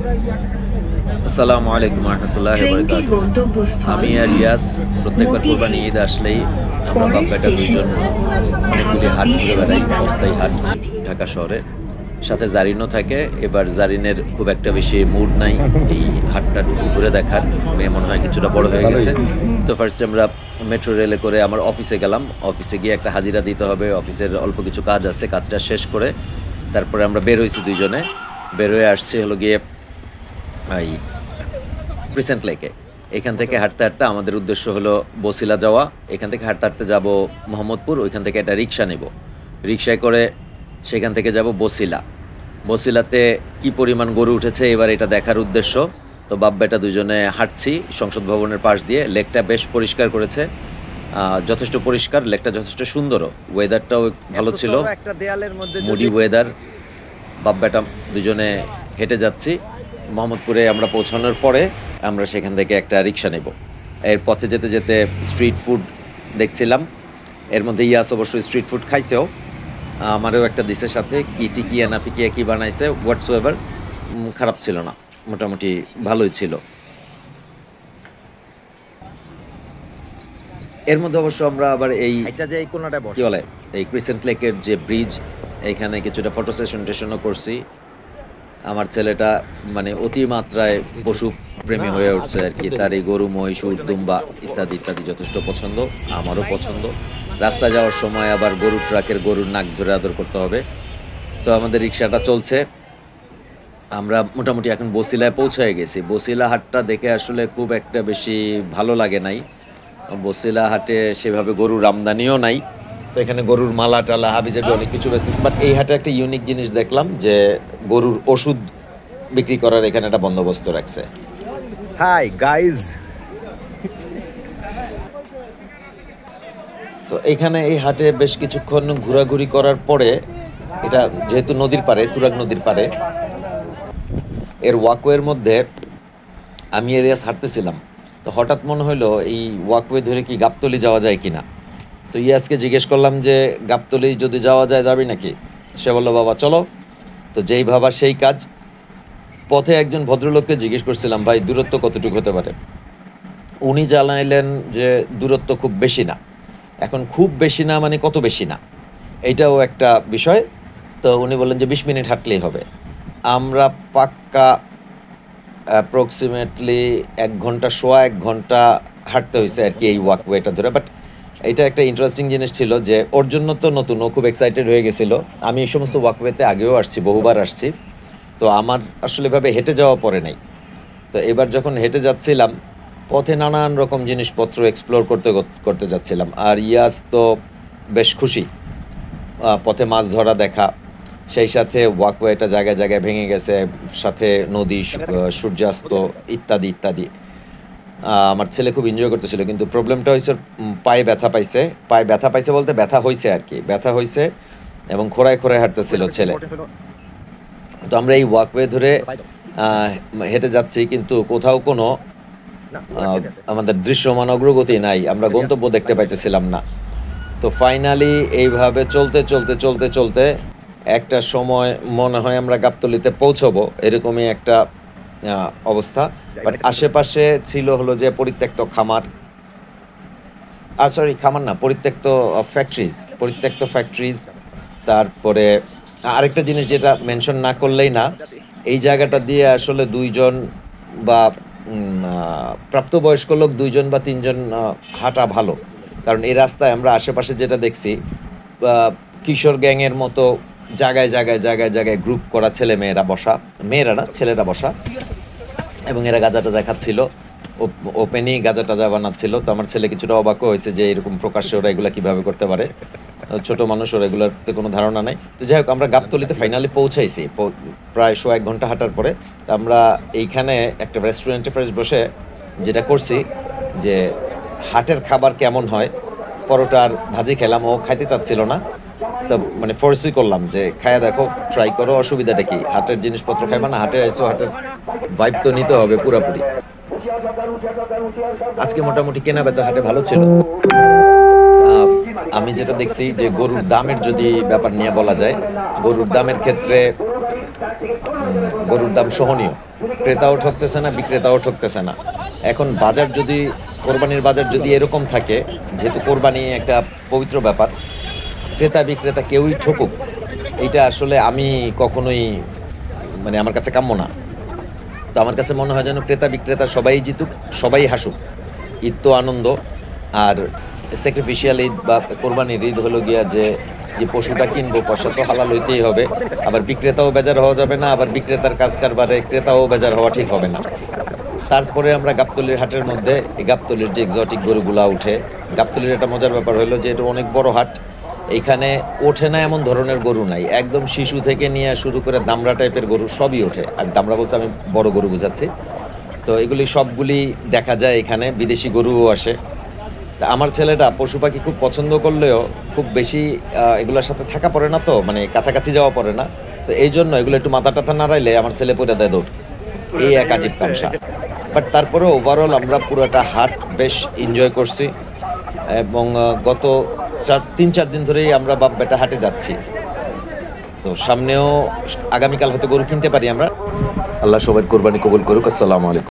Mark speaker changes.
Speaker 1: আসসালামু আলাইকুম রহমতুল্লাহি ওয়া বারাকাতুহু। আমি আর ইয়াস প্রত্যেকবার কোরবানি ঈদ আসলেই আমরা বাপ বেটা দুইজন অনেকগুলি হাট ঘুরে বেড়াই, অস্থায়ী হাট ঢাকা শহরে। সাথে জারিনও থাকে। এবার জারিনের খুব একটা বেশি মুড নাই এই হাটটা ঘুরে দেখার। মেয়ে মনে হয় কিছুটা বড় হয়ে গেছে। তো ফার্স্টে আমরা মেট্রো রেলে করে আমার অফিসে গেলাম। অফিসে গিয়ে একটা হাজিরা দিতে হবে, অফিসের অল্প কিছু কাজ আছে, কাজটা শেষ করে তারপরে আমরা বের হয়েছি দুইজনে। বের হয়ে আসছি হলো গিয়ে এই ক্রিসেন্ট লেকে। এখান থেকে হাঁটতে হাঁটতে আমাদের উদ্দেশ্য হলো বসিলা যাওয়া। এখান থেকে হাঁটতে হাঁটতে যাব মোহাম্মদপুর, ওইখান থেকে একটা রিক্সা নেব। রিক্সায় করে সেখান থেকে যাব বসিলা। বসিলাতে কি পরিমাণ গরু উঠেছে এবার এটা দেখার উদ্দেশ্য। তো বাপ বেটা দুজনে হাঁটছি সংসদ ভবনের পাশ দিয়ে। লেকটা বেশ পরিষ্কার করেছে, যথেষ্ট পরিষ্কার, লেকটা যথেষ্ট সুন্দরও, ওয়েদারটাও ভালো ছিল, মুডি ওয়েদার। বাপ বেটা দুজনে হেঁটে যাচ্ছি। মোহাম্মদপুরে আমরা পৌঁছানোর পরে আমরা সেখান থেকে একটা রিক্সা নেব। এর পথে যেতে যেতে স্ট্রিট ফুড দেখছিলাম। এর মধ্যে ইয়াস অবশ্যই স্ট্রিট ফুড খাইছেও, আমারও একটা দিশের সাথে কি টিকিয়া না পিকিয়া কি বানাইছে, হোয়াটসোএভার খারাপ ছিল না, মোটামুটি ভালোই ছিল। এর মধ্যে অবশ্য আমরা আবার এই কি বলে এই ক্রিসেন্ট লেকের যে ব্রিজ, এইখানে কিছুটা ফটো সেশন টেশনও করছি। আমার ছেলেটা মানে অতিমাত্রায় পশু প্রেমী হয়ে উঠছে আর কি। তার এই গরু, মহিষ, উট, দুম্বা ইত্যাদি ইত্যাদি যথেষ্ট পছন্দ, আমারও পছন্দ। রাস্তায় যাওয়ার সময় আবার গরুর ট্রাকের গরুর নাক ধরে আদর করতে হবে। তো আমাদের রিক্সাটা চলছে। আমরা মোটামুটি এখন বসিলায় পৌঁছে গেছি। বসিলা হাটটা দেখে আসলে খুব একটা বেশি ভালো লাগে নাই। বসিলা হাটে সেভাবে গরুর আমদানিও নাই। তো এখানে গরুর মালা টালা হাবিজাবি অনেক কিছু বেশি, বাট এই হাটে একটা ইউনিক জিনিস দেখলাম যে গরুর ওষুধ বিক্রি করার এখানে একটা বন্দোবস্ত রাখছে।
Speaker 2: হাই গাইজ,
Speaker 1: তো এখানে এই হাটে বেশ কিছুক্ষণ ঘোরাঘুরি করার পরে, এটা যেহেতু নদীর পাড়ে, তুরাগ নদীর পাড়ে, এর ওয়াকওয়ের মধ্যে আমি এরিয়াস হাঁটতেছিলাম। তো হঠাৎ মনে হলো এই ওয়াকওয়ে ধরে কি গাবতলী যাওয়া যায় কিনা। তো ইয়াসকে জিজ্ঞেস করলাম যে গাবতলী যদি যাওয়া যায় যাবি নাকি। সে বললো বাবা চলো। তো যেই ভাবা সেই কাজ। পথে একজন ভদ্রলোককে জিজ্ঞেস করছিলাম ভাই দূরত্ব কতটুকু হতে পারে। উনি জানাইলেন যে দূরত্ব খুব বেশি না। এখন খুব বেশি না মানে কত বেশি না, এইটাও একটা বিষয়। তো উনি বললেন যে 20 মিনিট হাঁটলেই হবে। আমরা পাক্কা অ্যাপ্রক্সিমেটলি 1 ঘন্টা, সোয়া 1 ঘন্টা হাঁটতে হয়েছে আর কি এই ওয়াকওয়েটা ধরে। বাট এটা একটা ইন্টারেস্টিং জিনিস ছিল যে ওর জন্য তো নতুন, ও খুব এক্সাইটেড হয়ে গেছিলো। আমি এই সমস্ত ওয়াকওয়েতে আগেও আসছি, বহুবার আসছি। তো আমার আসলে এভাবে হেঁটে যাওয়া পড়ে নাই। তো এবার যখন হেঁটে যাচ্ছিলাম পথে নানান রকম জিনিসপত্র এক্সপ্লোর করতে করতে যাচ্ছিলাম। আর ইয়াস তো বেশ খুশি, পথে মাছ ধরা দেখা, সেই সাথে ওয়াকওয়েটা জায়গায় জায়গায় ভেঙে গেছে, সাথে নদী, সূর্যাস্ত ইত্যাদি ইত্যাদি। আমার ছেলে খুব এনজয় করতেছিল, কিন্তু প্রবলেমটা হয়েছে পায়ে ব্যথা পাইছে। পায়ে ব্যথা পাইছে বলতে ব্যথা হয়েছে আর কি, ব্যথা হয়েছে এবং খোঁড়ায় খোঁড়ায় হাঁটতেছিল ছেলে। তো আমরা এই ওয়াকওয়ে ধরে হেঁটে যাচ্ছি, কিন্তু কোথাও কোনো আমাদের দৃশ্যমান অগ্রগতি নাই, আমরা গন্তব্য দেখতে পাইতেছিলাম না। তো ফাইনালি এইভাবে চলতে চলতে চলতে চলতে একটা সময় মনে হয় আমরা গাবতলীতে পৌঁছবো, এরকমই একটা অবস্থা। বাট আশেপাশে ছিল হলো যে পরিত্যক্ত খামার, সরি খামার না, পরিত্যক্ত ফ্যাক্টরিজ। তারপরে আরেকটা জিনিস যেটা মেনশন না করলেই না, এই জায়গাটা দিয়ে আসলে 2জন বা প্রাপ্তবয়স্ক লোক 2জন বা 3জন হাঁটা ভালো। কারণ এই রাস্তায় আমরা আশেপাশে যেটা দেখছি কিশোর গ্যাংয়ের মতো জায়গায় জায়গায় জায়গায় জায়গায় গ্রুপ করা ছেলে মেয়েরা বসা, মেয়েরা না ছেলেরা বসা, এবং এরা গাঁজা টাজা খাচ্ছিল, ওপেনই গাঁজা টাজা বানাচ্ছিল। তো আমার ছেলে কিছুটা অবাকও হয়েছে যে এরকম প্রকাশ্যে ওরা এগুলো কীভাবে করতে পারে, ছোট মানুষ, ওরা এগুলোতে কোনো ধারণা নাই। তো যাই হোক, আমরা গাবতলীতে ফাইনালি পৌঁছাইছি প্রায় সোয়া 1 ঘন্টা হাঁটার পরে। তো আমরা এইখানে একটা রেস্টুরেন্টে ফ্রেশ বসে যেটা করছি যে হাটের খাবার কেমন হয়, পরোটা আর ভাজি খেলাম। ও খাইতে চাচ্ছিল না, তো মানে ফোর্সই করলাম যে খায়া দেখো, ট্রাই করো, অসুবিধাটা কি, হাটের জিনিসপত্র খাইবা না, হাটে আইসো, হাটের ভাইব তো নিতে হবে পুরোপুরি। আজকে মোটামুটি কেনা বেচা হাটে ভালো ছিল। আমি যেটা দেখছি যে গরুর দামের যদি ব্যাপার নিয়ে বলা যায়, গরুর দামের ক্ষেত্রে গরুর দাম সহনীয়, ক্রেতাও ঠকতেছে না, বিক্রেতাও ঠকতেছে না। এখন বাজার যদি, কোরবানির বাজার যদি এরকম থাকে, যেহেতু কোরবানি একটা পবিত্র ব্যাপার, ক্রেতা বিক্রেতা কেউই ঠকুক, এটা আসলে আমি কখনোই, মানে আমার কাছে কাম্য না। তো আমার কাছে মনে হয় যেন ক্রেতা বিক্রেতা সবাই জিতুক, সবাই হাসুক। ঈদ তো আনন্দ, আর স্যাক্রিফিশিয়াল ঈদ বা কোরবানির ঈদ হলো গিয়া যে যে পশুটা কিনবো পয়সা তো হালাল হইতেই হবে, আবার বিক্রেতাও বেজার হওয়া যাবে না, আবার বিক্রেতার কাজ কারবারে ক্রেতাও বেজার হওয়া ঠিক হবে না। তারপরে আমরা গাবতলীর হাটের মধ্যে, এই গাবতলীর যে এক্সোটিক গরুগুলা উঠে, গাবতলীর একটা মজার ব্যাপার হলো যে এটা অনেক বড় হাট, এইখানে ওঠে না এমন ধরনের গরু নাই, একদম শিশু থেকে নিয়ে শুরু করে দামড়া টাইপের গরু সবই ওঠে। আর দামড়া বলতে আমি বড় গরু বোঝাচ্ছি। তো এগুলি সবগুলি দেখা যায় এখানে, বিদেশি গরুও আসে। তা আমার ছেলেটা পশু পাখি খুব পছন্দ করলেও খুব বেশি এগুলোর সাথে থাকা পড়ে না, তো মানে কাছাকাছি যাওয়া পড়ে না। তো এই জন্য এগুলো একটু মাথা টাথা নাড়াইলে আমার ছেলে পড়ে দেয় দৌড়, এই এক আজীব তামসা। বাট তারপরে ওভারঅল আমরা পুরোটা হাট বেশ এনজয় করছি, এবং গত 3-4 দিন ধরেই আমরা বাপ বেটা হাটে যাচ্ছি। তো সামনেও আগামীকাল হয়তো গরু কিনতে পারি আমরা। আল্লাহ সবার কোরবানি কবুল করুক। আসসালামু আলাইকুম।